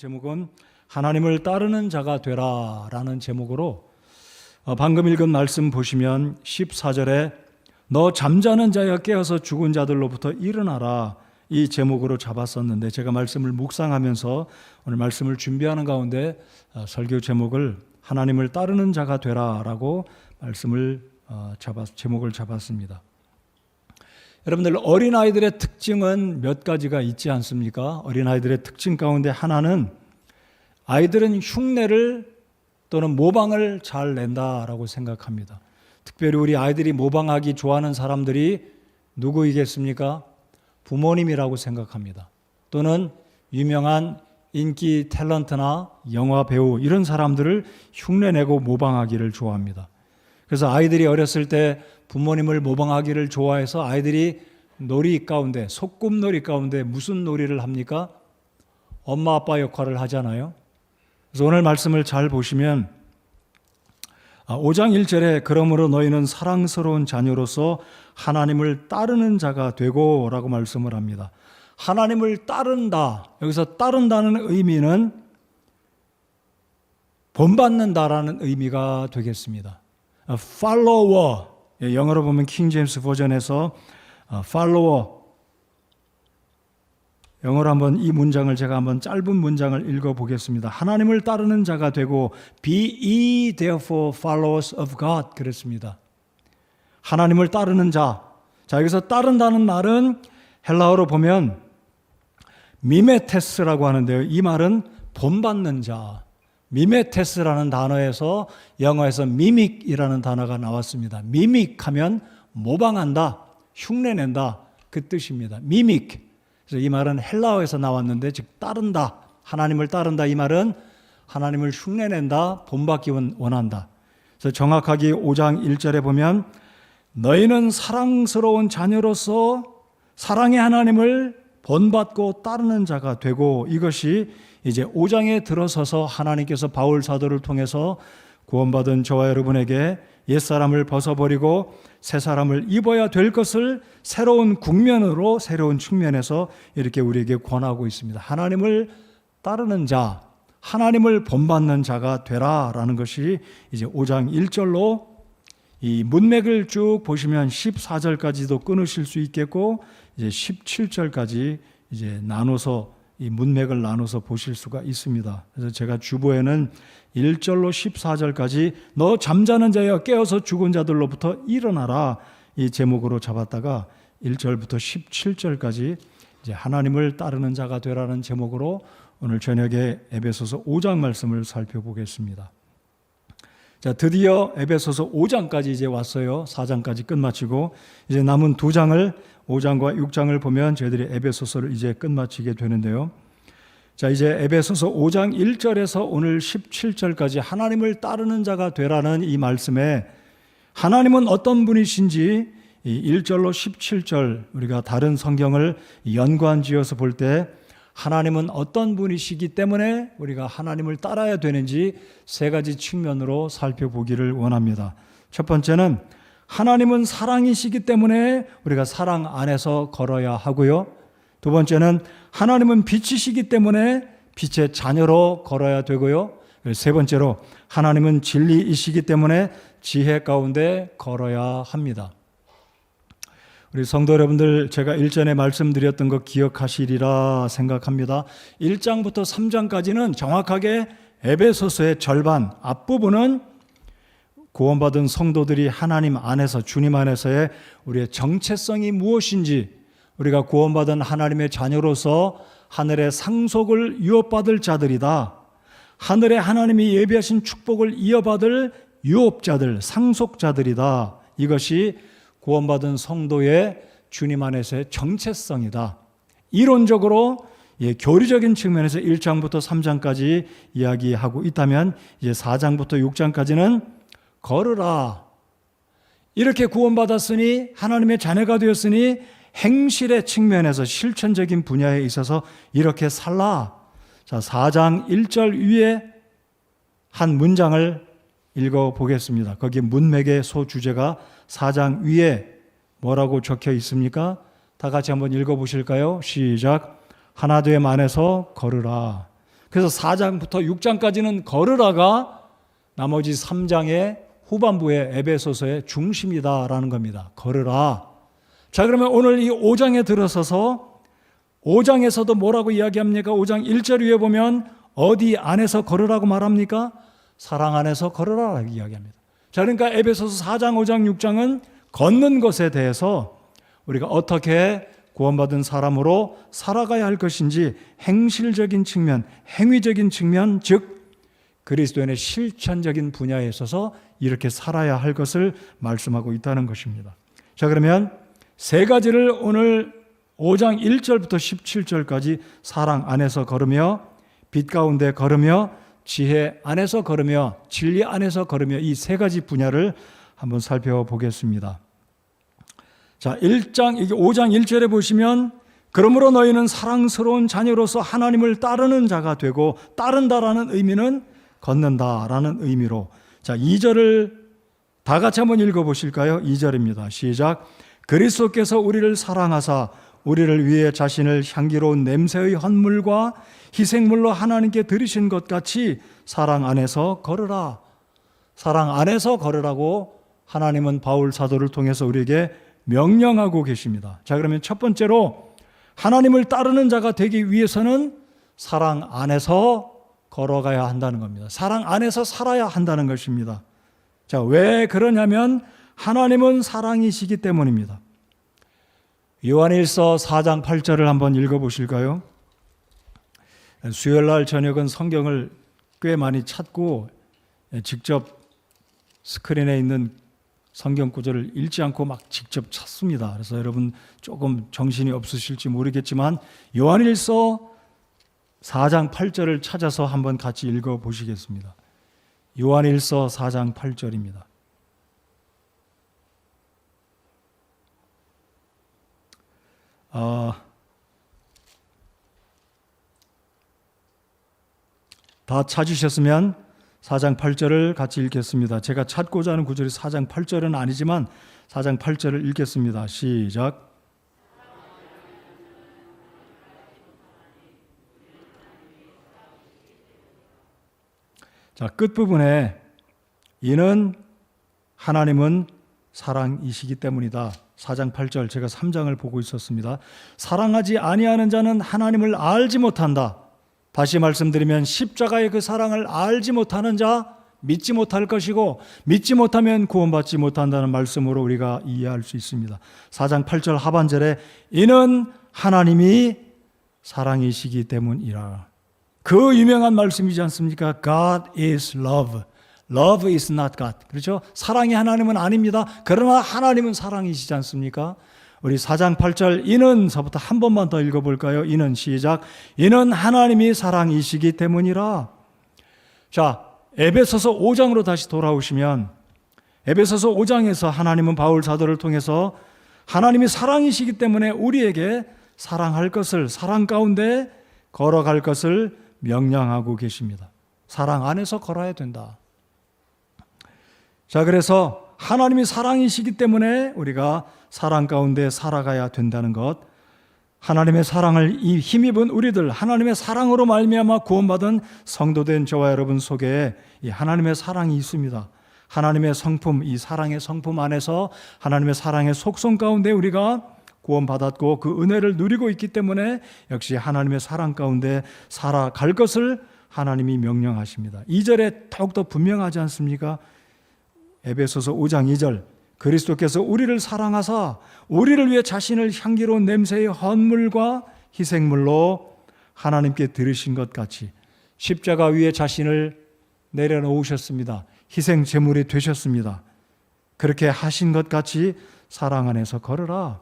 제목은 하나님을 따르는 자가 되라 라는 제목으로 방금 읽은 말씀 보시면 14절에 너 잠자는 자여 깨어서 죽은 자들로부터 일어나라 이 제목으로 잡았었는데 제가 말씀을 묵상하면서 오늘 말씀을 준비하는 가운데 설교 제목을 하나님을 따르는 자가 되라 라고 제목을 잡았습니다. 여러분들 어린아이들의 특징은 몇 가지가 있지 않습니까? 어린아이들의 특징 가운데 하나는 아이들은 흉내를 또는 모방을 잘 낸다라고 생각합니다. 특별히 우리 아이들이 모방하기 좋아하는 사람들이 누구이겠습니까? 부모님이라고 생각합니다. 또는 유명한 인기 탤런트나 영화 배우 이런 사람들을 흉내내고 모방하기를 좋아합니다. 그래서 아이들이 어렸을 때 부모님을 모방하기를 좋아해서 아이들이 놀이 가운데, 소꿉놀이 가운데 무슨 놀이를 합니까? 엄마 아빠 역할을 하잖아요. 그래서 오늘 말씀을 잘 보시면 5장 1절에 그러므로 너희는 사랑스러운 자녀로서 하나님을 따르는 자가 되고 라고 말씀을 합니다. 하나님을 따른다. 여기서 따른다는 의미는 본받는다라는 의미가 되겠습니다. follower, 영어로 보면 킹 제임스 버전에서 follower, 영어로 한번 이 문장을 제가 한번 짧은 문장을 읽어보겠습니다. 하나님을 따르는 자가 되고 be ye therefore followers of God 그랬습니다. 하나님을 따르는 자. 자, 여기서 따른다는 말은 헬라어로 보면 미메테스라고 하는데요. 이 말은 본받는 자. 미메테스라는 단어에서 영어에서 미믹이라는 단어가 나왔습니다. 미믹하면 모방한다, 흉내낸다 그 뜻입니다. 미믹. 그래서 이 말은 헬라어에서 나왔는데 즉 따른다, 하나님을 따른다 이 말은 하나님을 흉내낸다, 본받기 원한다. 그래서 정확하게 5장 1절에 보면 너희는 사랑스러운 자녀로서 사랑의 하나님을 본받고 따르는 자가 되고 이것이 이제 5장에 들어서서 하나님께서 바울 사도를 통해서 구원받은 저와 여러분에게 옛사람을 벗어버리고 새사람을 입어야 될 것을 새로운 국면으로 새로운 측면에서 이렇게 우리에게 권하고 있습니다. 하나님을 따르는 자, 하나님을 본받는 자가 되라라는 것이 이제 5장 1절로 이 문맥을 쭉 보시면 14절까지도 끊으실 수 있겠고 이제 17절까지 이제 나눠서 이 문맥을 나눠서 보실 수가 있습니다. 그래서 제가 주보에는 1절로 14절까지 너 잠자는 자여 깨어서 죽은 자들로부터 일어나라 이 제목으로 잡았다가 1절부터 17절까지 이제 하나님을 따르는 자가 되라는 제목으로 오늘 저녁에 에베소서 5장 말씀을 살펴보겠습니다. 자, 드디어 에베소서 5장까지 이제 왔어요. 4장까지 끝마치고 이제 남은 2장을 5장과 6장을 보면 저희들이 에베소서를 이제 끝마치게 되는데요. 자, 이제 에베소서 5장 1절에서 오늘 17절까지 하나님을 따르는 자가 되라는 이 말씀에 하나님은 어떤 분이신지 이 1절로 17절 우리가 다른 성경을 연관지어서 볼 때 하나님은 어떤 분이시기 때문에 우리가 하나님을 따라야 되는지 세 가지 측면으로 살펴보기를 원합니다. 첫 번째는 하나님은 사랑이시기 때문에 우리가 사랑 안에서 걸어야 하고요. 두 번째는 하나님은 빛이시기 때문에 빛의 자녀로 걸어야 되고요. 세 번째로 하나님은 진리이시기 때문에 지혜 가운데 걸어야 합니다. 우리 성도 여러분들 제가 일전에 말씀드렸던 거 기억하시리라 생각합니다. 1장부터 3장까지는 정확하게 에베소서의 절반 앞부분은 구원받은 성도들이 하나님 안에서 주님 안에서의 우리의 정체성이 무엇인지 우리가 구원받은 하나님의 자녀로서 하늘의 상속을 유업받을 자들이다. 하늘에 하나님이 예비하신 축복을 이어받을 유업자들, 상속자들이다. 이것이 구원받은 성도의 주님 안에서의 정체성이다. 이론적으로 교리적인 측면에서 1장부터 3장까지 이야기하고 있다면 이제 4장부터 6장까지는 걸으라. 이렇게 구원받았으니 하나님의 자녀가 되었으니 행실의 측면에서 실천적인 분야에 있어서 이렇게 살라. 자, 4장 1절 위에 한 문장을 읽어보겠습니다. 거기 문맥의 소주제가 4장 위에 뭐라고 적혀 있습니까? 다 같이 한번 읽어보실까요? 시작. 하나됨 안에서 걸으라. 그래서 4장부터 6장까지는 걸으라가 나머지 3장의 후반부의 에베소서의 중심이다라는 겁니다. 걸으라. 자, 그러면 오늘 이 5장에 들어서서 5장에서도 뭐라고 이야기합니까? 5장 1절 위에 보면 어디 안에서 걸으라고 말합니까? 사랑 안에서 걸으라라고 이야기합니다. 자, 그러니까 에베소서 4장, 5장, 6장은 걷는 것에 대해서 우리가 어떻게 구원받은 사람으로 살아가야 할 것인지 행실적인 측면, 행위적인 측면, 즉 그리스도인의 실천적인 분야에 있어서 이렇게 살아야 할 것을 말씀하고 있다는 것입니다. 자, 그러면 세 가지를 오늘 5장 1절부터 17절까지 사랑 안에서 걸으며, 빛 가운데 걸으며, 지혜 안에서 걸으며, 진리 안에서 걸으며, 이 세 가지 분야를 한번 살펴보겠습니다. 자, 5장 1절에 보시면 그러므로 너희는 사랑스러운 자녀로서 하나님을 따르는 자가 되고, 따른다라는 의미는 걷는다라는 의미로. 자, 2절을 다 같이 한번 읽어보실까요? 2절입니다. 시작. 그리스도께서 우리를 사랑하사 우리를 위해 자신을 향기로운 냄새의 헌물과 희생물로 하나님께 드리신 것 같이 사랑 안에서 걸으라. 사랑 안에서 걸으라고 하나님은 바울 사도를 통해서 우리에게 명령하고 계십니다. 자, 그러면 첫 번째로 하나님을 따르는 자가 되기 위해서는 사랑 안에서 걸어가야 한다는 겁니다. 사랑 안에서 살아야 한다는 것입니다. 자, 왜 그러냐면 하나님은 사랑이시기 때문입니다. 요한일서 4장 8절을 한번 읽어보실까요? 수요일날 저녁은 성경을 꽤 많이 찾고 직접 스크린에 있는 성경 구절을 읽지 않고 막 직접 찾습니다. 그래서 여러분 조금 정신이 없으실지 모르겠지만 요한일서 4장 8절을 찾아서 한번 같이 읽어보시겠습니다. 요한일서 4장 8절입니다. 다 찾으셨으면 4장 8절을 같이 읽겠습니다. 제가 찾고자 하는 구절이 4장 8절은 아니지만 4장 8절을 읽겠습니다. 시작. 자, 끝부분에 이는 하나님은 사랑이시기 때문이다. 4장 8절, 제가 3장을 보고 있었습니다. 사랑하지 아니하는 자는 하나님을 알지 못한다. 다시 말씀드리면 십자가의 그 사랑을 알지 못하는 자 믿지 못할 것이고, 믿지 못하면 구원받지 못한다는 말씀으로 우리가 이해할 수 있습니다. 4장 8절 하반절에 이는 하나님이 사랑이시기 때문이라. 그 유명한 말씀이지 않습니까? God is love. Love is not God. 그렇죠? 사랑이 하나님은 아닙니다. 그러나 하나님은 사랑이시지 않습니까? 우리 4장 8절 이는서부터 한 번만 더 읽어볼까요? 이는 시작. 이는 하나님이 사랑이시기 때문이라. 자, 에베소서 5장으로 다시 돌아오시면 에베소서 5장에서 하나님은 바울 사도를 통해서 하나님이 사랑이시기 때문에 우리에게 사랑할 것을, 사랑 가운데 걸어갈 것을 명령하고 계십니다. 사랑 안에서 걸어야 된다. 자, 그래서 하나님이 사랑이시기 때문에 우리가 사랑 가운데 살아가야 된다는 것, 하나님의 사랑을 힘입은 우리들, 하나님의 사랑으로 말미암아 구원받은 성도된 저와 여러분 속에 이 하나님의 사랑이 있습니다. 하나님의 성품, 이 사랑의 성품 안에서 하나님의 사랑의 속성 가운데 우리가 구원받았고 그 은혜를 누리고 있기 때문에 역시 하나님의 사랑 가운데 살아갈 것을 하나님이 명령하십니다. 2절에 더욱더 분명하지 않습니까? 에베소서 5장 2절, 그리스도께서 우리를 사랑하사 우리를 위해 자신을 향기로운 냄새의 헌물과 희생물로 하나님께 드리신 것 같이 십자가 위에 자신을 내려놓으셨습니다. 희생 제물이 되셨습니다. 그렇게 하신 것 같이 사랑 안에서 걸으라.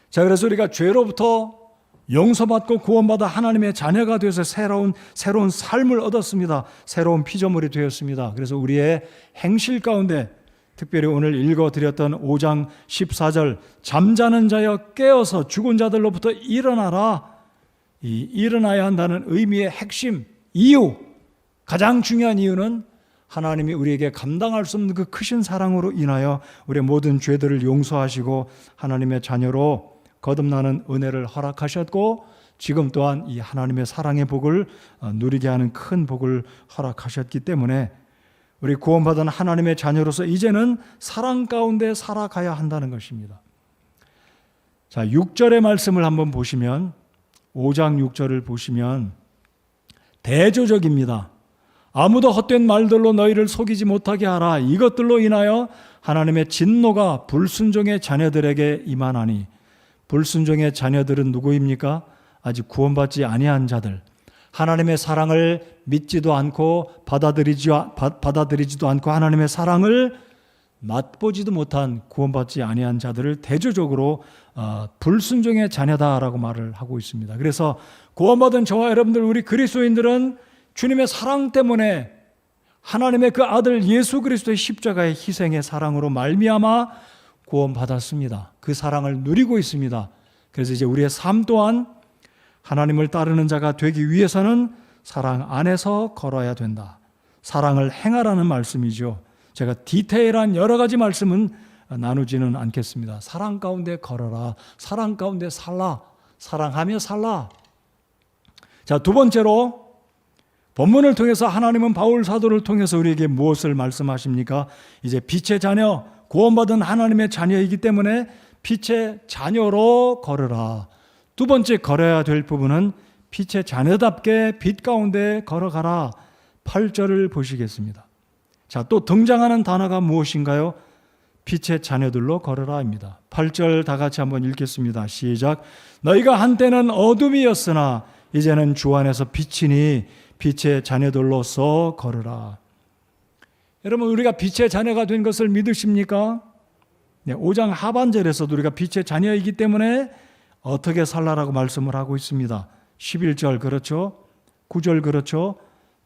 자, 그래서 우리가 죄로부터 용서받고 구원받아 하나님의 자녀가 되어서 새로운 삶을 얻었습니다. 새로운 피조물이 되었습니다. 그래서 우리의 행실 가운데 특별히 오늘 읽어드렸던 5장 14절 잠자는 자여 깨어서 죽은 자들로부터 일어나라. 이 일어나야 한다는 의미의 핵심, 이유, 가장 중요한 이유는 하나님이 우리에게 감당할 수 없는 그 크신 사랑으로 인하여 우리의 모든 죄들을 용서하시고 하나님의 자녀로 거듭나는 은혜를 허락하셨고 지금 또한 이 하나님의 사랑의 복을 누리게 하는 큰 복을 허락하셨기 때문에 우리 구원받은 하나님의 자녀로서 이제는 사랑 가운데 살아가야 한다는 것입니다. 자, 6절의 말씀을 한번 보시면 5장 6절을 보시면 대조적입니다. 아무도 헛된 말들로 너희를 속이지 못하게 하라. 이것들로 인하여 하나님의 진노가 불순종의 자녀들에게 임하나니. 불순종의 자녀들은 누구입니까? 아직 구원받지 아니한 자들, 하나님의 사랑을 믿지도 않고 받아들이지도 않고 하나님의 사랑을 맛보지도 못한 구원받지 아니한 자들을 대조적으로 불순종의 자녀다라고 말을 하고 있습니다. 그래서 구원받은 저와 여러분들, 우리 그리스도인들은 주님의 사랑 때문에 하나님의 그 아들 예수 그리스도의 십자가의 희생의 사랑으로 말미암아 구원받았습니다. 그 사랑을 누리고 있습니다. 그래서 이제 우리의 삶 또한 하나님을 따르는 자가 되기 위해서는 사랑 안에서 걸어야 된다. 사랑을 행하라는 말씀이죠. 제가 디테일한 여러 가지 말씀은 나누지는 않겠습니다. 사랑 가운데 걸어라. 사랑 가운데 살라. 사랑하며 살라. 자, 두 번째로 본문을 통해서 하나님은 바울 사도를 통해서 우리에게 무엇을 말씀하십니까? 이제 빛의 자녀, 구원받은 하나님의 자녀이기 때문에 빛의 자녀로 걸으라. 두 번째 걸어야 될 부분은 빛의 자녀답게 빛 가운데 걸어가라. 8절을 보시겠습니다. 자, 또 등장하는 단어가 무엇인가요? 빛의 자녀들로 걸어라입니다. 8절 다 같이 한번 읽겠습니다. 시작. 너희가 한때는 어둠이었으나 이제는 주 안에서 빛이니 빛의 자녀들로서 걸으라. 여러분, 우리가 빛의 자녀가 된 것을 믿으십니까? 네, 5장 하반절에서도 우리가 빛의 자녀이기 때문에 어떻게 살라라고 말씀을 하고 있습니다. 11절 그렇죠? 9절 그렇죠?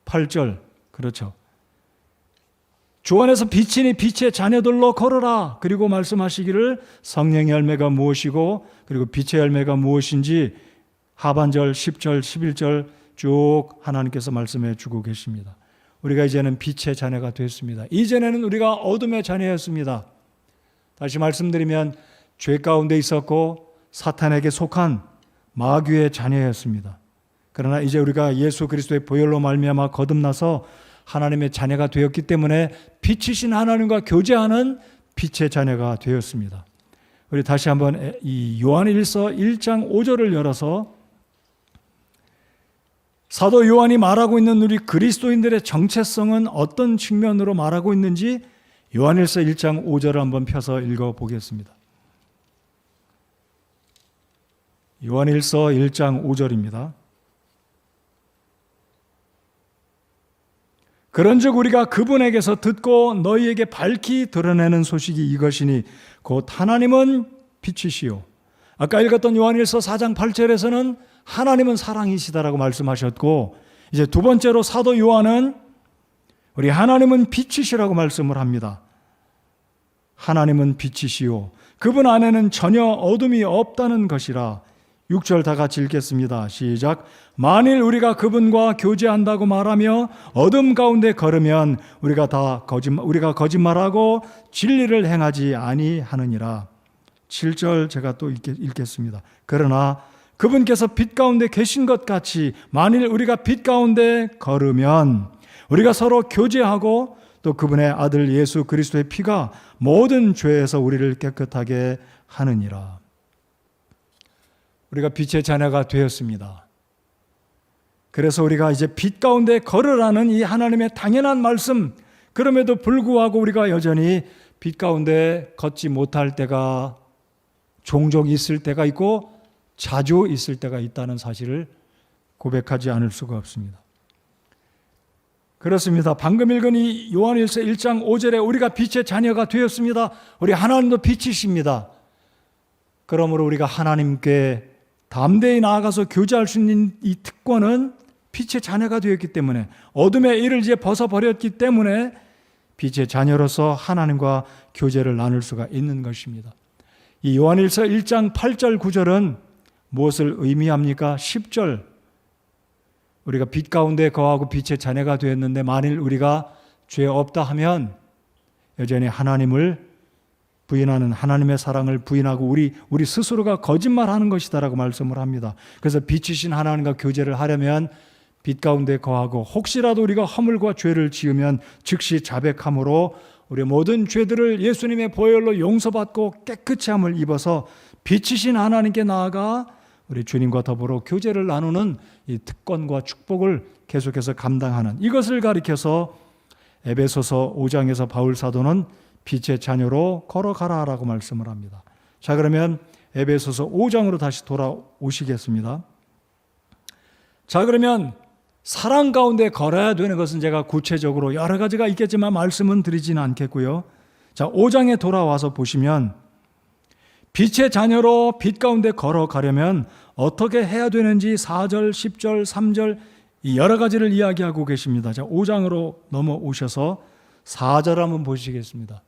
8절 그렇죠? 주 안에서 빛이니 빛의 자녀들로 걸어라. 그리고 말씀하시기를 성령의 열매가 무엇이고 그리고 빛의 열매가 무엇인지 하반절 10절 11절 쭉 하나님께서 말씀해 주고 계십니다. 우리가 이제는 빛의 자녀가 됐습니다. 이전에는 우리가 어둠의 자녀였습니다. 다시 말씀드리면 죄 가운데 있었고 사탄에게 속한 마귀의 자녀였습니다. 그러나 이제 우리가 예수 그리스도의 보혈로 말미암아 거듭나서 하나님의 자녀가 되었기 때문에 빛이신 하나님과 교제하는 빛의 자녀가 되었습니다. 우리 다시 한번 이 요한일서 1장 5절을 열어서 사도 요한이 말하고 있는 우리 그리스도인들의 정체성은 어떤 측면으로 말하고 있는지 요한일서 1장 5절을 한번 펴서 읽어보겠습니다. 요한일서 1장 5절입니다. 그런즉 우리가 그분에게서 듣고 너희에게 밝히 드러내는 소식이 이것이니 곧 하나님은 빛이시요. 아까 읽었던 요한일서 4장 8절에서는 하나님은 사랑이시다라고 말씀하셨고, 이제 두 번째로 사도 요한은 우리 하나님은 빛이시라고 말씀을 합니다. 하나님은 빛이시요 그분 안에는 전혀 어둠이 없다는 것이라. 6절 다 같이 읽겠습니다. 시작. 만일 우리가 그분과 교제한다고 말하며 어둠 가운데 걸으면 우리가 거짓말하고 진리를 행하지 아니하느니라. 7절 제가 또 읽겠습니다. 그러나 그분께서 빛 가운데 계신 것 같이 만일 우리가 빛 가운데 걸으면 우리가 서로 교제하고 또 그분의 아들 예수 그리스도의 피가 모든 죄에서 우리를 깨끗하게 하느니라. 우리가 빛의 자녀가 되었습니다. 그래서 우리가 이제 빛 가운데 걸으라는 이 하나님의 당연한 말씀, 그럼에도 불구하고 우리가 여전히 빛 가운데 걷지 못할 때가 종종 있을 때가 있고 자주 있을 때가 있다는 사실을 고백하지 않을 수가 없습니다. 그렇습니다. 방금 읽은 이 요한일서 1장 5절에 우리가 빛의 자녀가 되었습니다. 우리 하나님도 빛이십니다. 그러므로 우리가 하나님께 담대히 나아가서 교제할 수 있는 이 특권은 빛의 자녀가 되었기 때문에, 어둠의 일을 이제 벗어버렸기 때문에 빛의 자녀로서 하나님과 교제를 나눌 수가 있는 것입니다. 이 요한일서 1장 8절 9절은 무엇을 의미합니까? 10절 우리가 빛 가운데 거하고 빛의 자녀가 되었는데 만일 우리가 죄 없다 하면 여전히 하나님을 부인하는 하나님의 사랑을 부인하고 우리 스스로가 거짓말하는 것이다라고 말씀을 합니다. 그래서 빛이신 하나님과 교제를 하려면 빛 가운데 거하고 혹시라도 우리가 허물과 죄를 지으면 즉시 자백함으로 우리 모든 죄들을 예수님의 보혈로 용서받고 깨끗이 함을 입어서 빛이신 하나님께 나아가 우리 주님과 더불어 교제를 나누는 이 특권과 축복을 계속해서 감당하는 이것을 가리켜서 에베소서 5장에서 바울 사도는 빛의 자녀로 걸어가라라고 말씀을 합니다. 자, 그러면 에베소서 5장으로 다시 돌아오시겠습니다. 자, 그러면 사랑 가운데 걸어야 되는 것은 제가 구체적으로 여러 가지가 있겠지만 말씀은 드리지는 않겠고요. 자, 5장에 돌아와서 보시면 빛의 자녀로 빛 가운데 걸어가려면 어떻게 해야 되는지 4절, 10절, 3절 이 여러 가지를 이야기하고 계십니다. 자, 5장으로 넘어오셔서 4절 한번 보시겠습니다.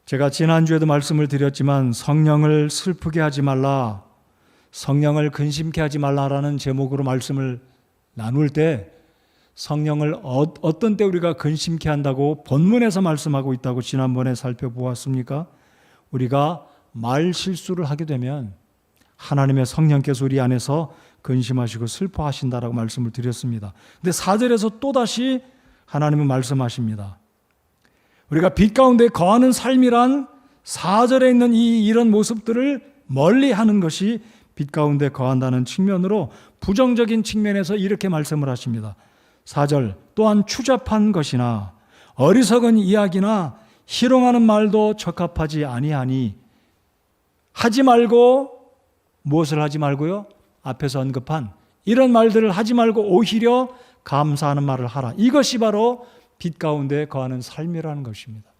제가 지난주에도 말씀을 드렸지만 성령을 슬프게 하지 말라, 성령을 근심케 하지 말라라는 제목으로 말씀을 나눌 때 성령을 어떤 때 우리가 근심케 한다고 본문에서 말씀하고 있다고 지난번에 살펴보았습니까? 우리가 말 실수를 하게 되면 하나님의 성령께서 우리 안에서 근심하시고 슬퍼하신다라고 말씀을 드렸습니다. 근데 4절에서 또다시 하나님은 말씀하십니다. 우리가 빛 가운데 거하는 삶이란 4절에 있는 이런 모습들을 멀리하는 것이 빛 가운데 거한다는 측면으로 부정적인 측면에서 이렇게 말씀을 하십니다. 4절 또한 추잡한 것이나 어리석은 이야기나 희롱하는 말도 적합하지 아니하니 하지 말고 무엇을 하지 말고요? 앞에서 언급한 이런 말들을 하지 말고 오히려 감사하는 말을 하라. 이것이 바로 빛 가운데 거하는 삶이라는 것입니다.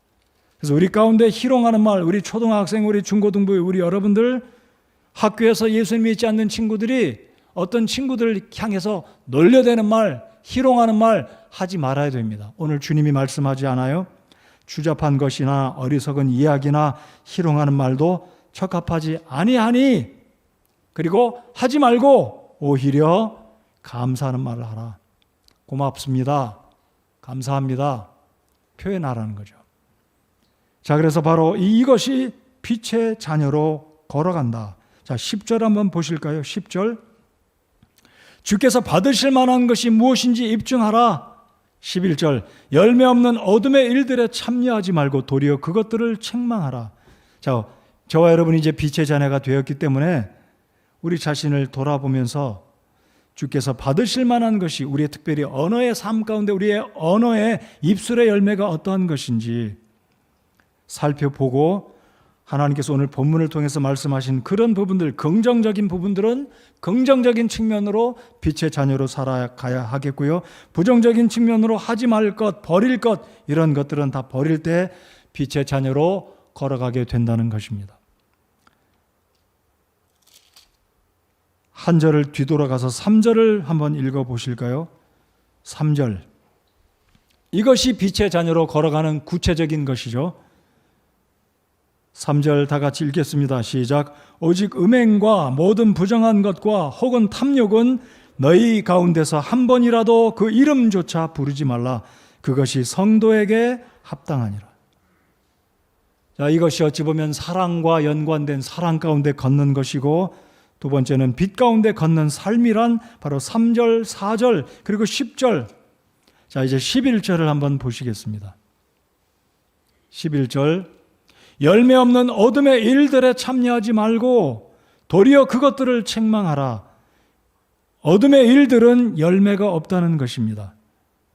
그래서 우리 가운데 희롱하는 말, 우리 초등학생, 우리 중고등부, 우리 여러분들 학교에서 예수님 믿지 않는 친구들이 어떤 친구들을 향해서 놀려대는 말, 희롱하는 말 하지 말아야 됩니다. 오늘 주님이 말씀하지 않아요? 추잡한 것이나 어리석은 이야기나 희롱하는 말도 적합하지 아니하니 그리고 하지 말고 오히려 감사하는 말을 하라. 고맙습니다. 감사합니다. 표현하라는 거죠. 자, 그래서 바로 이것이 빛의 자녀로 걸어간다. 자, 10절 한번 보실까요? 10절. 주께서 받으실 만한 것이 무엇인지 입증하라. 11절. 열매 없는 어둠의 일들에 참여하지 말고 도리어 그것들을 책망하라. 자, 저와 여러분이 이제 빛의 자녀가 되었기 때문에 우리 자신을 돌아보면서 주께서 받으실 만한 것이 우리의 특별히 언어의 삶 가운데 우리의 언어의 입술의 열매가 어떠한 것인지 살펴보고 하나님께서 오늘 본문을 통해서 말씀하신 그런 부분들, 긍정적인 부분들은 긍정적인 측면으로 빛의 자녀로 살아가야 하겠고요. 부정적인 측면으로 하지 말 것, 버릴 것 이런 것들은 다 버릴 때 빛의 자녀로 걸어가게 된다는 것입니다. 한 절을 뒤돌아가서 3절을 한번 읽어보실까요? 3절. 이것이 빛의 자녀로 걸어가는 구체적인 것이죠. 3절 다 같이 읽겠습니다. 시작. 오직 음행과 모든 부정한 것과 혹은 탐욕은 너희 가운데서 한 번이라도 그 이름조차 부르지 말라. 그것이 성도에게 합당하니라. 자, 이것이 어찌 보면 사랑과 연관된 사랑 가운데 걷는 것이고 두 번째는 빛 가운데 걷는 삶이란 바로 3절, 4절, 그리고 10절. 자, 이제 11절을 한번 보시겠습니다. 11절. 열매 없는 어둠의 일들에 참여하지 말고 도리어 그것들을 책망하라. 어둠의 일들은 열매가 없다는 것입니다.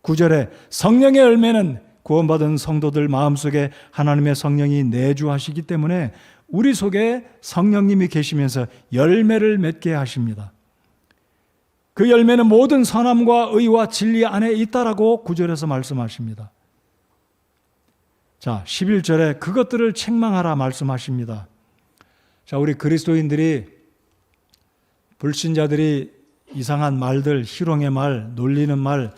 9절에 성령의 열매는 구원받은 성도들 마음속에 하나님의 성령이 내주하시기 때문에 우리 속에 성령님이 계시면서 열매를 맺게 하십니다. 그 열매는 모든 선함과 의와 진리 안에 있다라고 9절에서 말씀하십니다. 자, 11절에 그것들을 책망하라 말씀하십니다. 자, 우리 그리스도인들이 불신자들이 이상한 말들, 희롱의 말, 놀리는 말,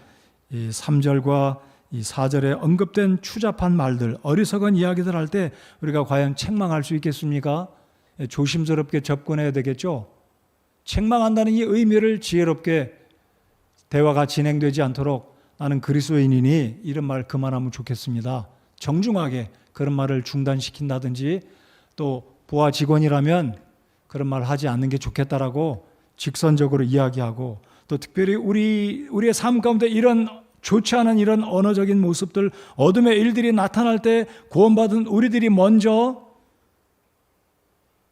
이 3절과 이 4절에 언급된 추잡한 말들, 어리석은 이야기들 할 때 우리가 과연 책망할 수 있겠습니까? 조심스럽게 접근해야 되겠죠? 책망한다는 이 의미를 지혜롭게 대화가 진행되지 않도록 나는 그리스도인이니 이런 말 그만하면 좋겠습니다. 정중하게 그런 말을 중단시킨다든지, 또 부하 직원이라면 그런 말 하지 않는 게 좋겠다라고 직선적으로 이야기하고, 또 특별히 우리의 삶 가운데 이런 좋지 않은 이런 언어적인 모습들, 어둠의 일들이 나타날 때 구원받은 우리들이 먼저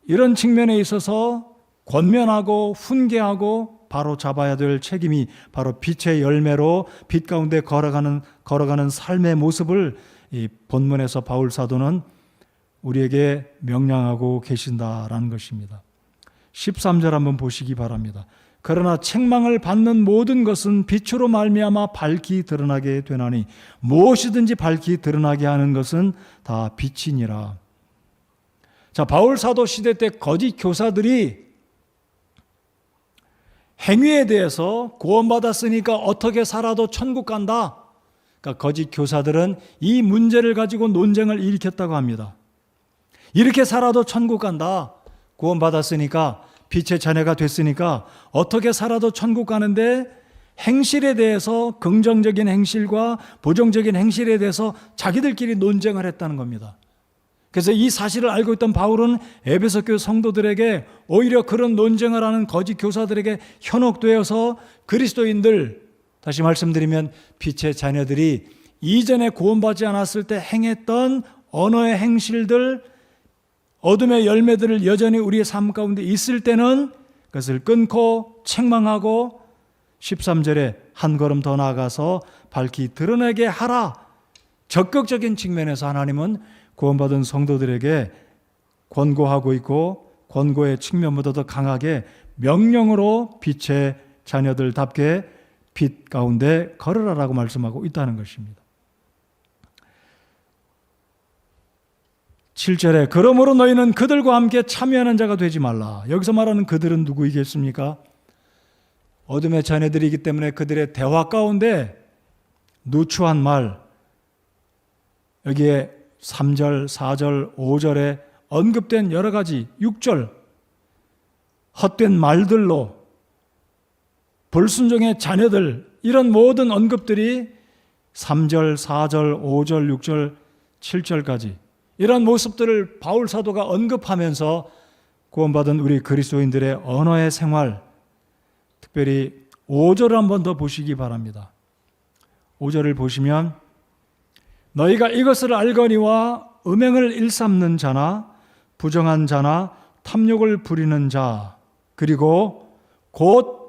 이런 측면에 있어서 권면하고 훈계하고 바로 잡아야 될 책임이 바로 빛의 열매로 빛 가운데 걸어가는 삶의 모습을 이 본문에서 바울 사도는 우리에게 명령하고 계신다라는 것입니다. 13절 한번 보시기 바랍니다. 그러나 책망을 받는 모든 것은 빛으로 말미암아 밝히 드러나게 되나니 무엇이든지 밝히 드러나게 하는 것은 다 빛이니라. 자, 바울 사도 시대 때 거짓 교사들이 행위에 대해서 구원받았으니까 어떻게 살아도 천국 간다. 그러니까 거짓 교사들은 이 문제를 가지고 논쟁을 일으켰다고 합니다. 이렇게 살아도 천국 간다. 구원받았으니까, 빛의 자녀가 됐으니까 어떻게 살아도 천국 가는데, 행실에 대해서, 긍정적인 행실과 부정적인 행실에 대해서 자기들끼리 논쟁을 했다는 겁니다. 그래서 이 사실을 알고 있던 바울은 에베소 교회 성도들에게 오히려 그런 논쟁을 하는 거짓 교사들에게 현혹되어서 그리스도인들, 다시 말씀드리면 빛의 자녀들이 이전에 구원받지 않았을 때 행했던 언어의 행실들, 어둠의 열매들을 여전히 우리의 삶 가운데 있을 때는 그것을 끊고 책망하고 13절에 한 걸음 더 나아가서 밝히 드러내게 하라. 적극적인 측면에서 하나님은 구원받은 성도들에게 권고하고 있고, 권고의 측면보다 더 강하게 명령으로 빛의 자녀들답게 빛 가운데 걸으라라고 말씀하고 있다는 것입니다. 7절에 그러므로 너희는 그들과 함께 참여하는 자가 되지 말라. 여기서 말하는 그들은 누구이겠습니까? 어둠의 자녀들이기 때문에 그들의 대화 가운데 누추한 말, 여기에 3절, 4절, 5절에 언급된 여러 가지 6절 헛된 말들로 불순종의 자녀들, 이런 모든 언급들이 3절, 4절, 5절, 6절, 7절까지 이런 모습들을 바울 사도가 언급하면서 구원받은 우리 그리스도인들의 언어의 생활, 특별히 5절을 한번 더 보시기 바랍니다. 5절을 보시면 너희가 이것을 알거니와 음행을 일삼는 자나 부정한 자나 탐욕을 부리는 자, 그리고 곧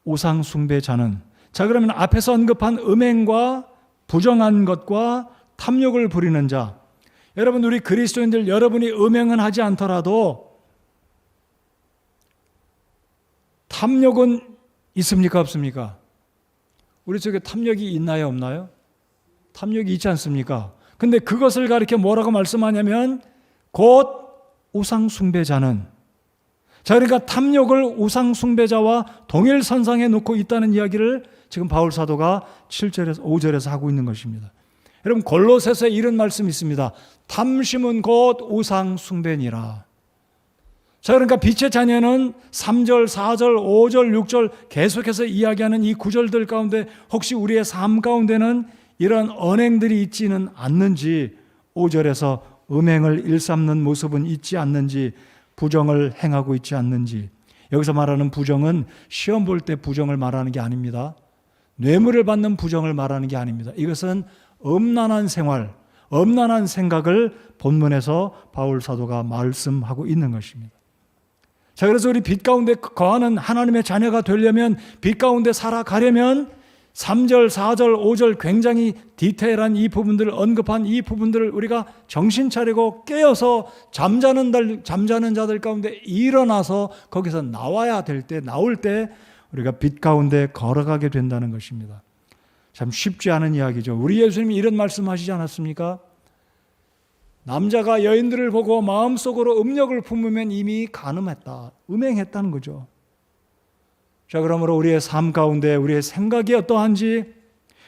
우상 숭배자는, 자, 그러면 앞에서 언급한 음행과 부정한 것과 탐욕을 부리는 자, 여러분, 우리 그리스도인들, 여러분이 음행은 하지 않더라도 탐욕은 있습니까, 없습니까? 우리 쪽에 탐욕이 있나요, 없나요? 탐욕이 있지 않습니까? 근데 그것을 가리켜 뭐라고 말씀하냐면 곧 우상 숭배자는, 자, 그러니까 탐욕을 우상 숭배자와 동일선상에 놓고 있다는 이야기를 지금 바울 사도가 7절에서 5절에서 하고 있는 것입니다. 여러분, 골로새서에 이런 말씀이 있습니다. 탐심은 곧 우상 숭배니라. 자, 그러니까 빛의 자녀는 3절, 4절, 5절, 6절 계속해서 이야기하는 이 구절들 가운데 혹시 우리의 삶 가운데는 이런 언행들이 있지는 않는지, 5절에서 음행을 일삼는 모습은 있지 않는지, 부정을 행하고 있지 않는지. 여기서 말하는 부정은 시험 볼 때 부정을 말하는 게 아닙니다. 뇌물을 받는 부정을 말하는 게 아닙니다. 이것은 음란한 생활, 음란한 생각을 본문에서 바울 사도가 말씀하고 있는 것입니다. 자, 그래서 우리 빛 가운데 거하는 하나님의 자녀가 되려면, 빛 가운데 살아가려면 3절, 4절, 5절 굉장히 디테일한 이 부분들을 언급한 이 부분들을 우리가 정신 차리고 깨어서 잠자는 자들 가운데 일어나서 거기서 나와야 될 때, 나올 때 우리가 빛 가운데 걸어가게 된다는 것입니다. 참 쉽지 않은 이야기죠. 우리 예수님이 이런 말씀하시지 않았습니까? 남자가 여인들을 보고 마음속으로 음욕을 품으면 이미 간음했다, 음행했다는 거죠. 자, 그러므로 우리의 삶 가운데 우리의 생각이 어떠한지,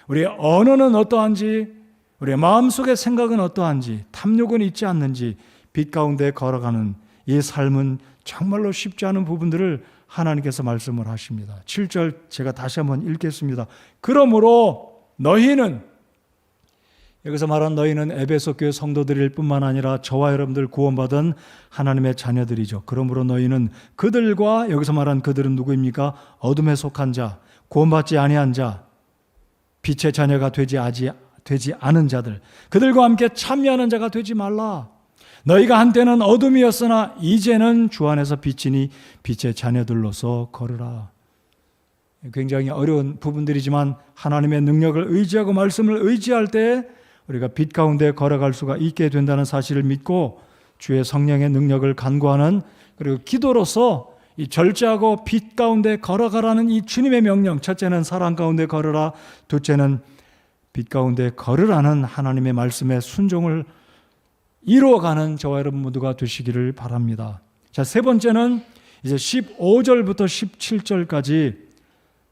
우리의 언어는 어떠한지, 우리의 마음속의 생각은 어떠한지, 탐욕은 있지 않는지, 빛 가운데 걸어가는 이 삶은 정말로 쉽지 않은 부분들을 하나님께서 말씀을 하십니다. 7절 제가 다시 한번 읽겠습니다. 그러므로 너희는 여기서 말한 너희는 에베소 교회 성도들일 뿐만 아니라 저와 여러분들 구원받은 하나님의 자녀들이죠. 그러므로 너희는 그들과, 여기서 말한 그들은 누구입니까? 어둠에 속한 자, 구원받지 아니한 자, 빛의 자녀가 되지 않은 자들, 그들과 함께 참여하는 자가 되지 말라. 너희가 한때는 어둠이었으나 이제는 주 안에서 빛이니 빛의 자녀들로서 걸으라. 굉장히 어려운 부분들이지만 하나님의 능력을 의지하고 말씀을 의지할 때 우리가 빛 가운데 걸어갈 수가 있게 된다는 사실을 믿고 주의 성령의 능력을 간구하는, 그리고 기도로서 이 절제하고 빛 가운데 걸어가라는 이 주님의 명령, 첫째는 사랑 가운데 걸으라, 둘째는 빛 가운데 걸으라는 하나님의 말씀에 순종을 이루어가는 저와 여러분 모두가 되시기를 바랍니다. 자, 세 번째는 이제 15절부터 17절까지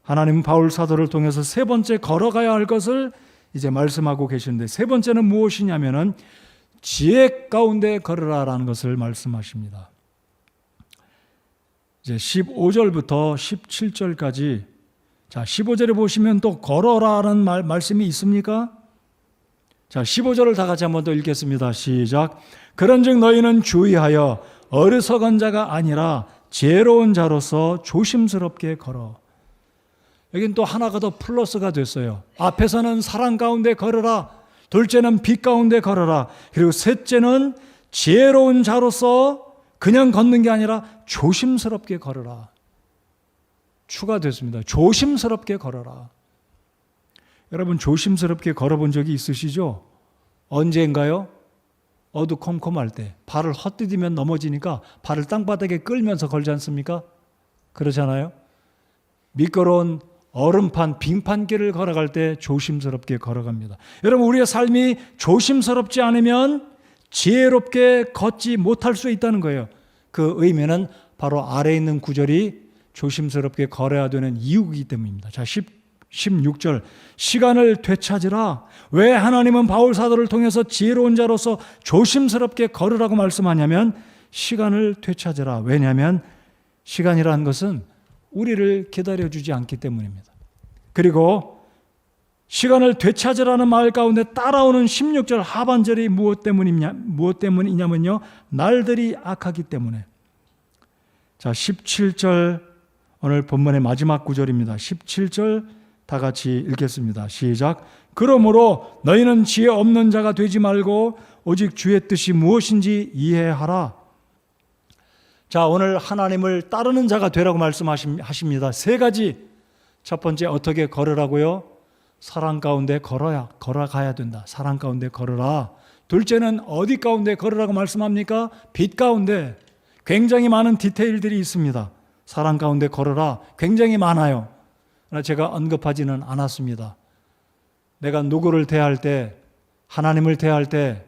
하나님 바울 사도를 통해서 세 번째 걸어가야 할 것을 이제 말씀하고 계시는데, 세 번째는 무엇이냐면은 지혜 가운데 걸으라라는 것을 말씀하십니다. 이제 15절부터 17절까지, 자, 15절에 보시면 또 걸어라는 말씀이 있습니까? 자, 15절을 다 같이 한번 더 읽겠습니다. 시작. 그런즉 너희는 주의하여 어리석은 자가 아니라 지혜로운 자로서 조심스럽게 걸어. 여긴 또 하나가 더 플러스가 됐어요. 앞에서는 사랑 가운데 걸어라, 둘째는 빛 가운데 걸어라, 그리고 셋째는 지혜로운 자로서 그냥 걷는 게 아니라 조심스럽게 걸어라. 추가됐습니다. 조심스럽게 걸어라. 여러분, 조심스럽게 걸어본 적이 있으시죠? 언제인가요? 어두컴컴할 때 발을 헛디디면 넘어지니까 발을 땅바닥에 끌면서 걸지 않습니까? 그렇잖아요. 미끄러운 얼음판, 빙판길을 걸어갈 때 조심스럽게 걸어갑니다. 여러분, 우리의 삶이 조심스럽지 않으면 지혜롭게 걷지 못할 수 있다는 거예요. 그 의미는 바로 아래에 있는 구절이 조심스럽게 걸어야 되는 이유이기 때문입니다. 자, 16절. 시간을 되찾으라. 왜 하나님은 바울 사도를 통해서 지혜로운 자로서 조심스럽게 걸으라고 말씀하냐면 시간을 되찾으라. 왜냐하면 시간이라는 것은 우리를 기다려주지 않기 때문입니다. 그리고 시간을 되찾으라는 말 가운데 따라오는 16절 하반절이 무엇 때문이냐면요, 날들이 악하기 때문에. 자, 17절 오늘 본문의 마지막 구절입니다. 17절 다 같이 읽겠습니다. 시작. 그러므로 너희는 지혜 없는 자가 되지 말고 오직 주의 뜻이 무엇인지 이해하라. 자, 오늘 하나님을 따르는 자가 되라고 말씀하십니다. 세 가지. 첫 번째, 어떻게 걸으라고요? 사랑 가운데 걸어가야 된다. 사랑 가운데 걸으라. 둘째는 어디 가운데 걸으라고 말씀합니까? 빛 가운데. 굉장히 많은 디테일들이 있습니다. 사랑 가운데 걸으라. 굉장히 많아요. 그러나 제가 언급하지는 않았습니다. 내가 누구를 대할 때, 하나님을 대할 때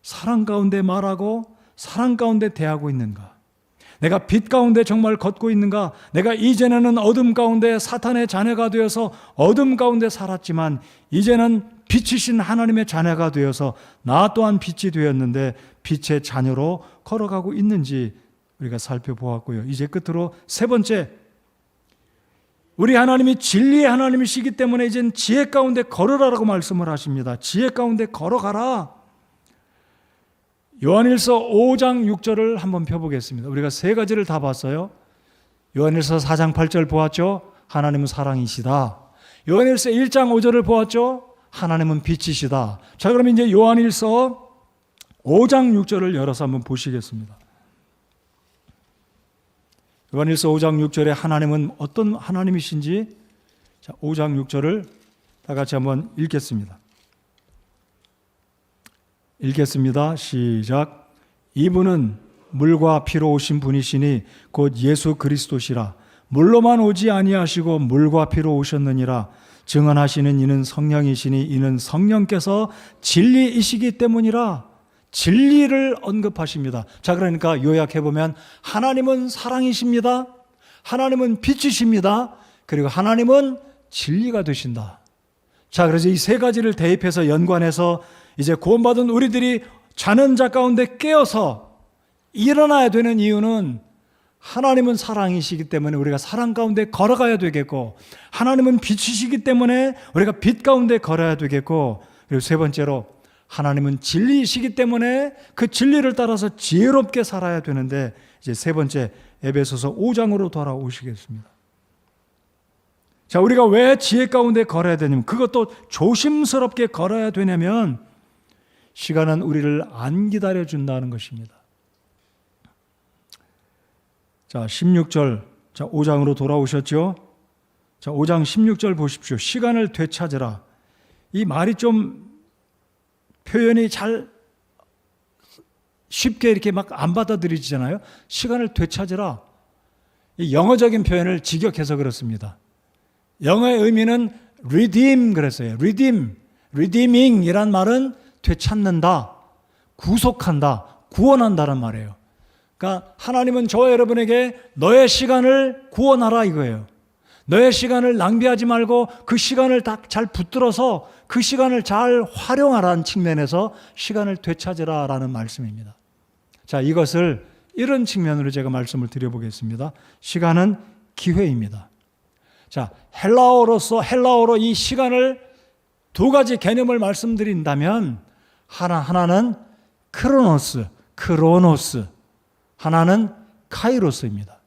사랑 가운데 말하고 사랑 가운데 대하고 있는가? 내가 빛 가운데 정말 걷고 있는가? 내가 이전에는 어둠 가운데 사탄의 자녀가 되어서 어둠 가운데 살았지만 이제는 빛이신 하나님의 자녀가 되어서 나 또한 빛이 되었는데 빛의 자녀로 걸어가고 있는지 우리가 살펴보았고요. 이제 끝으로 세 번째, 우리 하나님이 진리의 하나님이시기 때문에 이젠 지혜 가운데 걸으라라고 말씀을 하십니다. 지혜 가운데 걸어가라. 요한일서 5장 6절을 한번 펴보겠습니다. 우리가 세 가지를 다 봤어요. 요한일서 4장 8절 보았죠? 하나님은 사랑이시다. 요한일서 1장 5절을 보았죠? 하나님은 빛이시다. 자, 그럼 이제 요한일서 5장 6절을 열어서 한번 보시겠습니다. 요한일서 5장 6절에 하나님은 어떤 하나님이신지, 자, 5장 6절을 다 같이 한번 읽겠습니다. 읽겠습니다. 시작. 이분은 물과 피로 오신 분이시니 곧 예수 그리스도시라. 물로만 오지 아니하시고 물과 피로 오셨느니라. 증언하시는 이는 성령이시니 이는 성령께서 진리이시기 때문이라. 진리를 언급하십니다. 자, 그러니까 요약해보면 하나님은 사랑이십니다. 하나님은 빛이십니다. 그리고 하나님은 진리가 되신다. 자, 그래서 이 세 가지를 대입해서 연관해서 이제 구원받은 우리들이 자는 자 가운데 깨어서 일어나야 되는 이유는 하나님은 사랑이시기 때문에 우리가 사랑 가운데 걸어가야 되겠고, 하나님은 빛이시기 때문에 우리가 빛 가운데 걸어야 되겠고, 그리고 세 번째로 하나님은 진리이시기 때문에 그 진리를 따라서 지혜롭게 살아야 되는데, 이제 세 번째 에베소서 5장으로 돌아오시겠습니다. 자, 우리가 왜 지혜 가운데 걸어야 되냐면, 그것도 조심스럽게 걸어야 되냐면, 시간은 우리를 안 기다려준다는 것입니다. 자, 16절, 자, 5장으로 돌아오셨죠? 자, 5장 16절 보십시오. 시간을 되찾으라. 이 말이 좀 표현이 잘 쉽게 이렇게 막 안 받아들이잖아요. 시간을 되찾으라. 이 영어적인 표현을 직역해서 그렇습니다. 영어의 의미는 redeem 그랬어요. redeeming 이란 말은 되찾는다, 구속한다, 구원한다는 말이에요. 그러니까 하나님은 저와 여러분에게 너의 시간을 구원하라 이거예요. 너의 시간을 낭비하지 말고 그 시간을 딱 잘 붙들어서 그 시간을 잘 활용하라는 측면에서 시간을 되찾으라라는 말씀입니다. 자, 이것을 이런 측면으로 제가 말씀을 드려보겠습니다. 시간은 기회입니다. 자, 헬라어로 이 시간을 두 가지 개념을 말씀드린다면, 하나는 크로노스, 하나는 카이로스입니다.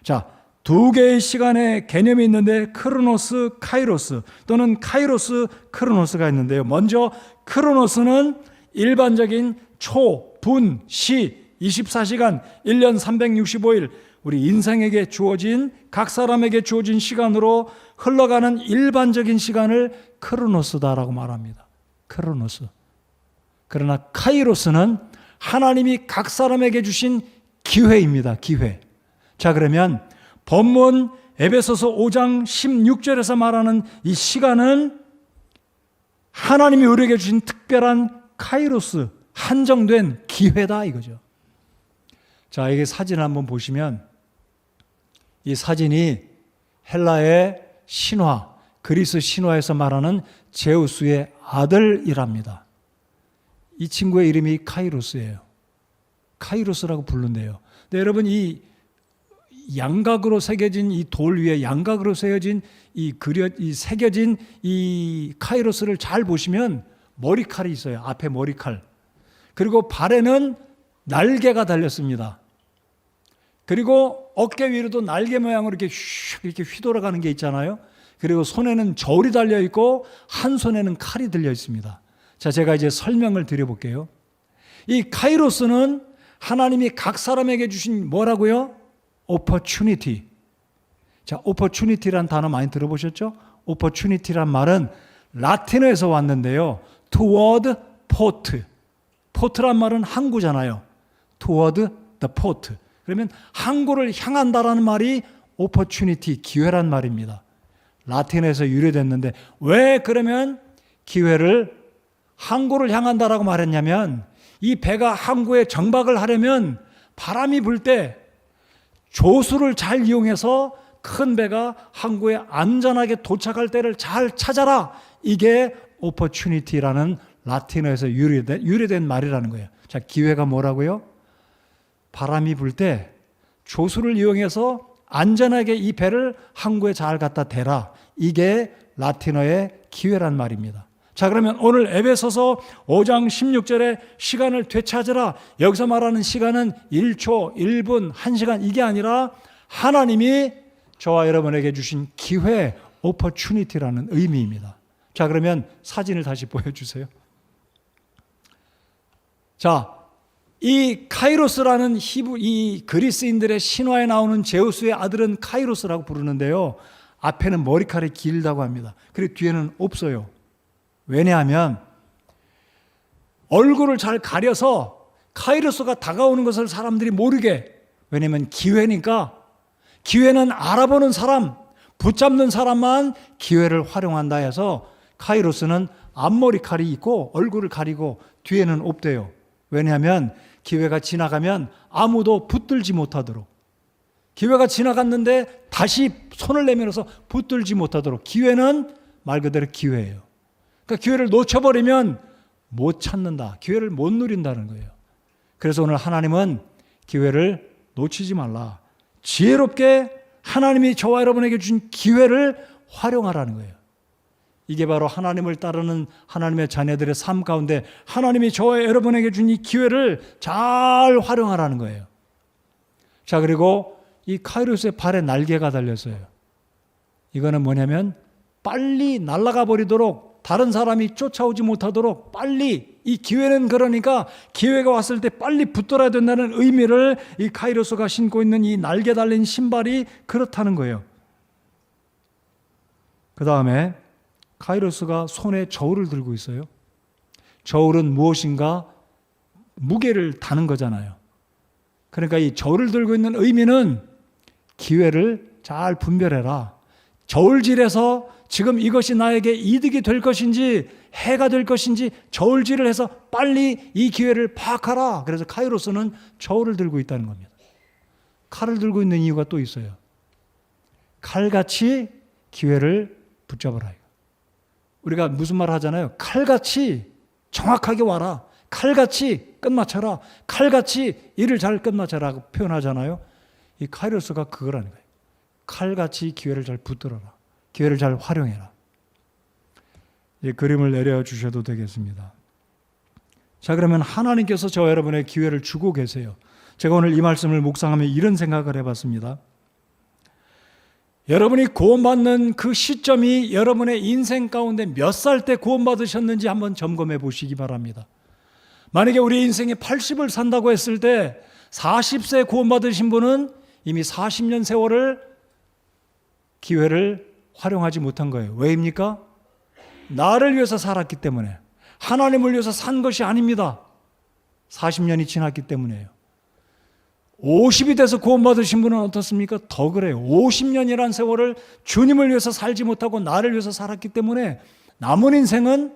자, 두 개의 시간의 개념이 있는데, 크로노스, 카이로스 또는 카이로스, 크로노스가 있는데요. 먼저 크로노스는 일반적인 초, 분, 시, 24시간, 1년 365일 우리 인생에게 주어진, 각 사람에게 주어진 시간으로 흘러가는 일반적인 시간을 크로노스다라고 말합니다. 크로노스. 그러나 카이로스는 하나님이 각 사람에게 주신 기회입니다. 기회. 자, 그러면 본문 에베소서 5장 16절에서 말하는 이 시간은 하나님이 우리에게 주신 특별한 카이로스, 한정된 기회다 이거죠. 자, 이게 사진 한번 보시면, 이 사진이 헬라의 신화, 그리스 신화에서 말하는 제우스의 아들이랍니다. 이 친구의 이름이 카이로스예요. 카이로스라고 부른대요. 근데 여러분, 이 양각으로 새겨진 이 돌 위에 양각으로 새겨진 새겨진 이 카이로스를 잘 보시면 머리칼이 있어요. 앞에 머리칼. 그리고 발에는 날개가 달렸습니다. 그리고 어깨 위로도 날개 모양으로 이렇게 휘돌아가는 게 있잖아요. 그리고 손에는 저울이 달려 있고 한 손에는 칼이 들려 있습니다. 자, 제가 이제 설명을 드려볼게요. 이 카이로스는 하나님이 각 사람에게 주신 뭐라고요? opportunity. 자, opportunity란 단어 많이 들어보셨죠? opportunity란 말은 라틴어에서 왔는데요. toward port. port란 말은 항구잖아요. toward the port. 그러면 항구를 향한다라는 말이 opportunity, 기회란 말입니다. 라틴어에서 유래됐는데, 왜 그러면 기회를 항구를 향한다라고 말했냐면, 이 배가 항구에 정박을 하려면 바람이 불 때 조수를 잘 이용해서 큰 배가 항구에 안전하게 도착할 때를 잘 찾아라. 이게 opportunity라는 라틴어에서 유래된 말이라는 거예요. 자, 기회가 뭐라고요? 바람이 불 때 조수를 이용해서 안전하게 이 배를 항구에 잘 갖다 대라. 이게 라틴어의 기회란 말입니다. 자, 그러면 오늘 에베소서 5장 16절에 시간을 되찾으라. 여기서 말하는 시간은 1초, 1분, 1시간 이게 아니라 하나님이 저와 여러분에게 주신 기회, opportunity라는 의미입니다. 자, 그러면 사진을 다시 보여주세요. 자, 이 카이로스라는 이 그리스인들의 신화에 나오는 제우스의 아들은 카이로스라고 부르는데요. 앞에는 머리칼이 길다고 합니다. 그리고 뒤에는 없어요. 왜냐하면 얼굴을 잘 가려서 카이로스가 다가오는 것을 사람들이 모르게, 왜냐하면 기회니까, 기회는 알아보는 사람, 붙잡는 사람만 기회를 활용한다 해서 카이로스는 앞머리칼이 있고 얼굴을 가리고 뒤에는 없대요. 왜냐하면 기회가 지나가면 아무도 붙들지 못하도록, 기회가 지나갔는데 다시 손을 내밀어서 붙들지 못하도록, 기회는 말 그대로 기회예요. 그러니까 기회를 놓쳐버리면 못 찾는다, 기회를 못 누린다는 거예요. 그래서 오늘 하나님은 기회를 놓치지 말라, 지혜롭게 하나님이 저와 여러분에게 준 기회를 활용하라는 거예요. 이게 바로 하나님을 따르는 하나님의 자녀들의 삶 가운데 하나님이 저와 여러분에게 준 이 기회를 잘 활용하라는 거예요. 자, 그리고 이 카이로스의 발에 날개가 달렸어요. 이거는 뭐냐면 빨리 날아가 버리도록, 다른 사람이 쫓아오지 못하도록 빨리, 이 기회는 그러니까 기회가 왔을 때 빨리 붙들어야 된다는 의미를 이 카이로스가 신고 있는 이 날개 달린 신발이 그렇다는 거예요. 그 다음에 카이로스가 손에 저울을 들고 있어요. 저울은 무엇인가 무게를 다는 거잖아요. 그러니까 이 저울을 들고 있는 의미는 기회를 잘 분별해라. 저울질해서 지금 이것이 나에게 이득이 될 것인지 해가 될 것인지 저울질을 해서 빨리 이 기회를 파악하라. 그래서 카이로스는 저울을 들고 있다는 겁니다. 칼을 들고 있는 이유가 또 있어요. 칼같이 기회를 붙잡아라. 우리가 무슨 말 하잖아요. 칼같이 정확하게 와라. 칼같이 끝마쳐라. 칼같이 일을 잘 끝마쳐라고 표현하잖아요. 이 카이로스가 그거라는 거예요. 칼같이 기회를 잘 붙들어라. 기회를 잘 활용해라. 이 그림을 내려주셔도 되겠습니다. 자, 그러면 하나님께서 저와 여러분의 기회를 주고 계세요. 제가 오늘 이 말씀을 묵상하며 이런 생각을 해봤습니다. 여러분이 구원받는 그 시점이 여러분의 인생 가운데 몇 살 때 구원받으셨는지 한번 점검해 보시기 바랍니다. 만약에 우리 인생에 80을 산다고 했을 때 40세 구원받으신 분은 이미 40년 세월을 기회를 활용하지 못한 거예요. 왜입니까? 나를 위해서 살았기 때문에, 하나님을 위해서 산 것이 아닙니다. 40년이 지났기 때문에요. 50이 돼서 구원받으신 분은 어떻습니까? 더 그래요. 50년이라는 세월을 주님을 위해서 살지 못하고 나를 위해서 살았기 때문에 남은 인생은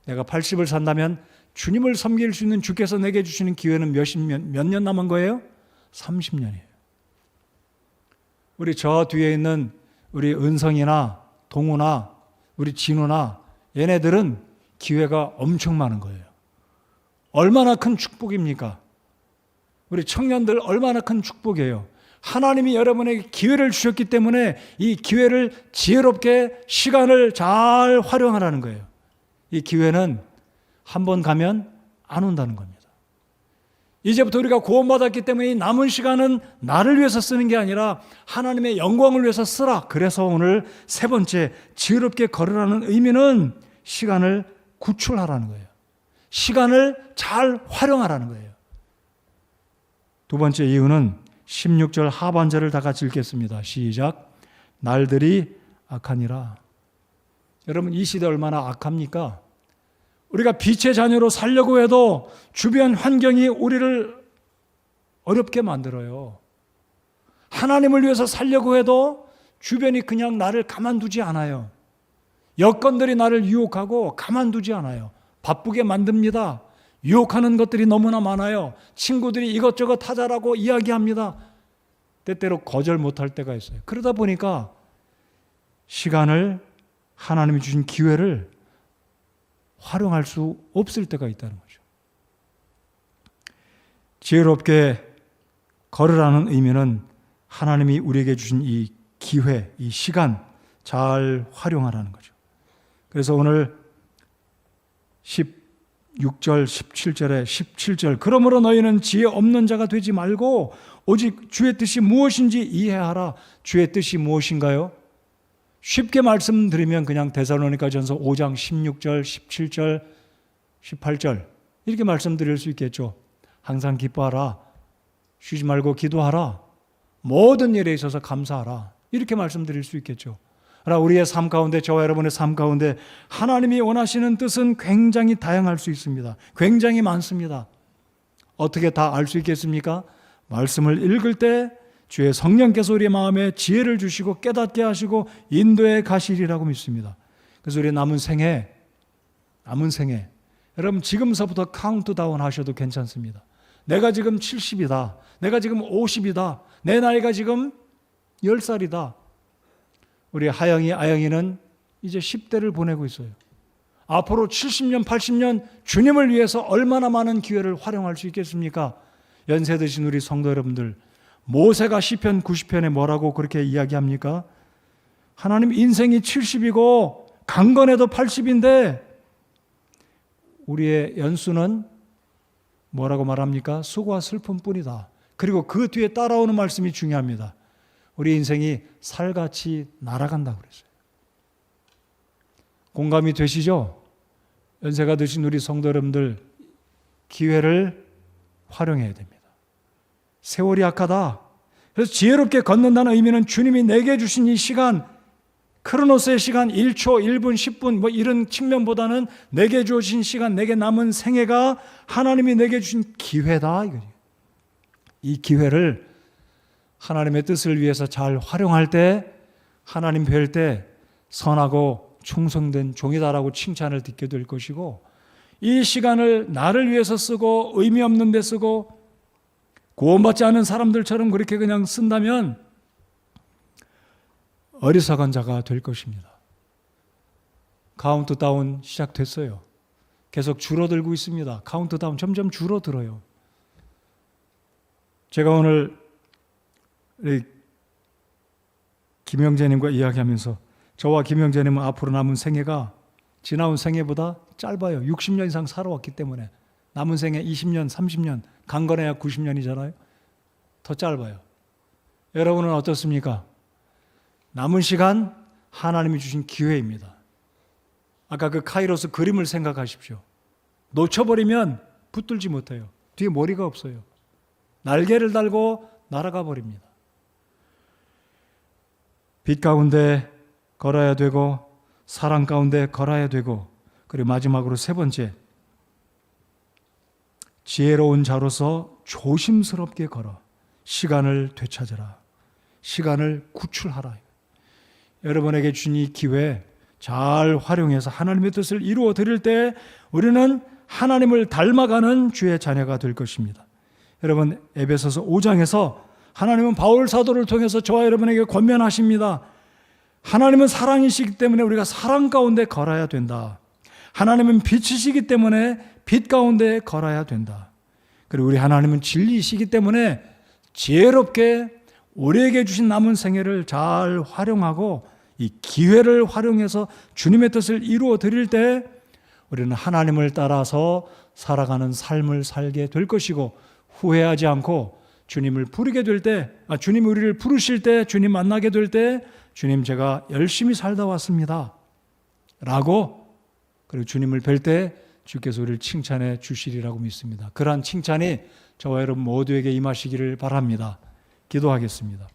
내가 80을 산다면 주님을 섬길 수 있는 주께서 내게 주시는 기회는 몇 년 남은 거예요? 30년이에요. 우리 저 뒤에 있는 우리 은성이나 동우나 우리 진우나 얘네들은 기회가 엄청 많은 거예요. 얼마나 큰 축복입니까? 우리 청년들 얼마나 큰 축복이에요. 하나님이 여러분에게 기회를 주셨기 때문에 이 기회를 지혜롭게 시간을 잘 활용하라는 거예요. 이 기회는 한 번 가면 안 온다는 겁니다. 이제부터 우리가 구원받았기 때문에 이 남은 시간은 나를 위해서 쓰는 게 아니라 하나님의 영광을 위해서 쓰라. 그래서 오늘 세 번째 지혜롭게 걸으라는 의미는 시간을 구출하라는 거예요. 시간을 잘 활용하라는 거예요. 두 번째 이유는 16절 하반절을 다 같이 읽겠습니다. 시작. 날들이 악하니라. 여러분, 이 시대 얼마나 악합니까? 우리가 빛의 자녀로 살려고 해도 주변 환경이 우리를 어렵게 만들어요. 하나님을 위해서 살려고 해도 주변이 그냥 나를 가만두지 않아요. 여건들이 나를 유혹하고 가만두지 않아요. 바쁘게 만듭니다. 유혹하는 것들이 너무나 많아요. 친구들이 이것저것 하자라고 이야기합니다. 때때로 거절 못할 때가 있어요. 그러다 보니까 시간을, 하나님이 주신 기회를 활용할 수 없을 때가 있다는 거죠. 지혜롭게 걸으라는 의미는 하나님이 우리에게 주신 이 기회, 이 시간 잘 활용하라는 거죠. 그래서 오늘 16절, 17절에 17절 그러므로 너희는 지혜 없는 자가 되지 말고 오직 주의 뜻이 무엇인지 이해하라. 주의 뜻이 무엇인가요? 쉽게 말씀드리면 그냥 데살로니가전서 5장 16절, 17절, 18절 이렇게 말씀드릴 수 있겠죠. 항상 기뻐하라. 쉬지 말고 기도하라. 모든 일에 있어서 감사하라. 이렇게 말씀드릴 수 있겠죠. 그러나 우리의 삶 가운데, 저와 여러분의 삶 가운데 하나님이 원하시는 뜻은 굉장히 다양할 수 있습니다. 굉장히 많습니다. 어떻게 다 알 수 있겠습니까? 말씀을 읽을 때 주의 성령께서 우리의 마음에 지혜를 주시고 깨닫게 하시고 인도해 가시리라고 믿습니다. 그래서 우리 남은 생에 여러분 지금서부터 카운트다운 하셔도 괜찮습니다. 내가 지금 70이다. 내가 지금 50이다. 내 나이가 지금 10살이다. 우리 하영이, 아영이는 이제 10대를 보내고 있어요. 앞으로 70년, 80년 주님을 위해서 얼마나 많은 기회를 활용할 수 있겠습니까? 연세 드신 우리 성도 여러분들, 모세가 시편 90편에 뭐라고 그렇게 이야기합니까? 하나님 인생이 70이고 강건해도 80인데 우리의 연수는 뭐라고 말합니까? 수고와 슬픔뿐이다. 그리고 그 뒤에 따라오는 말씀이 중요합니다. 우리 인생이 살같이 날아간다고 그랬어요. 공감이 되시죠? 연세가 드신 우리 성도 여러분들, 기회를 활용해야 됩니다. 세월이 약하다. 그래서 지혜롭게 걷는다는 의미는 주님이 내게 주신 이 시간, 크로노스의 시간 1초, 1분, 10분 뭐 이런 측면보다는 내게 주신 시간, 내게 남은 생애가 하나님이 내게 주신 기회다 이거죠. 이 기회를 하나님의 뜻을 위해서 잘 활용할 때 하나님 뵐 때 선하고 충성된 종이다라고 칭찬을 듣게 될 것이고, 이 시간을 나를 위해서 쓰고 의미 없는 데 쓰고 구원받지 않은 사람들처럼 그렇게 그냥 쓴다면 어리석은 자가 될 것입니다. 카운트다운 시작됐어요. 계속 줄어들고 있습니다. 카운트다운 점점 줄어들어요. 제가 오늘 김영재님과 이야기하면서 저와 김영재님은 앞으로 남은 생애가 지나온 생애보다 짧아요. 60년 이상 살아왔기 때문에 남은 생애 20년, 30년, 강건해야 90년이잖아요. 더 짧아요. 여러분은 어떻습니까? 남은 시간 하나님이 주신 기회입니다. 아까 그 카이로스 그림을 생각하십시오. 놓쳐버리면 붙들지 못해요. 뒤에 머리가 없어요. 날개를 달고 날아가 버립니다. 빛 가운데 걸어야 되고 사랑 가운데 걸어야 되고, 그리고 마지막으로 세 번째, 지혜로운 자로서 조심스럽게 걸어 시간을 되찾으라. 시간을 구출하라. 여러분에게 주신 이 기회 잘 활용해서 하나님의 뜻을 이루어 드릴 때 우리는 하나님을 닮아가는 주의 자녀가 될 것입니다. 여러분, 에베소서 5장에서 하나님은 바울 사도를 통해서 저와 여러분에게 권면하십니다. 하나님은 사랑이시기 때문에 우리가 사랑 가운데 걸어야 된다. 하나님은 빛이시기 때문에 빛 가운데 걸어야 된다. 그리고 우리 하나님은 진리이시기 때문에 지혜롭게 우리에게 주신 남은 생애를 잘 활용하고 이 기회를 활용해서 주님의 뜻을 이루어 드릴 때 우리는 하나님을 따라서 살아가는 삶을 살게 될 것이고, 후회하지 않고 주님을 부르게 될 때, 주님이 우리를 부르실 때, 주님 만나게 될 때, 주님 제가 열심히 살다 왔습니다 라고, 그리고 주님을 뵐 때 주께서 우리를 칭찬해 주시리라고 믿습니다. 그러한 칭찬이 저와 여러분 모두에게 임하시기를 바랍니다. 기도하겠습니다.